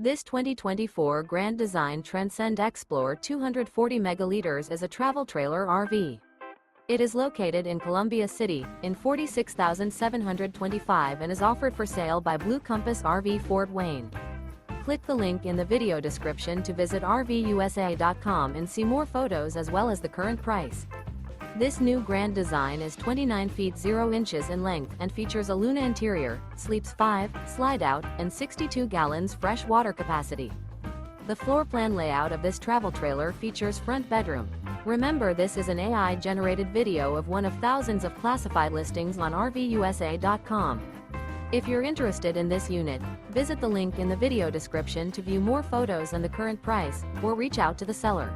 This 2024 Grand Design Transcend Xplor 240 megaliters is a travel trailer RV. It is located in Columbia City, in 46,725 and is offered for sale by Blue Compass RV Fort Wayne. Click the link in the video description to visit RVUSA.com and see more photos as well as the current price. This new Grand Design is 29 feet 0 inches in length and features a Luna interior, sleeps 5, Slideout, and 62 gallons fresh water capacity. The floor plan layout of this travel trailer features front bedroom. Remember, this is an AI-generated video of one of thousands of classified listings on RVUSA.com. If you're interested in this unit, visit the link in the video description to view more photos and the current price, or reach out to the seller.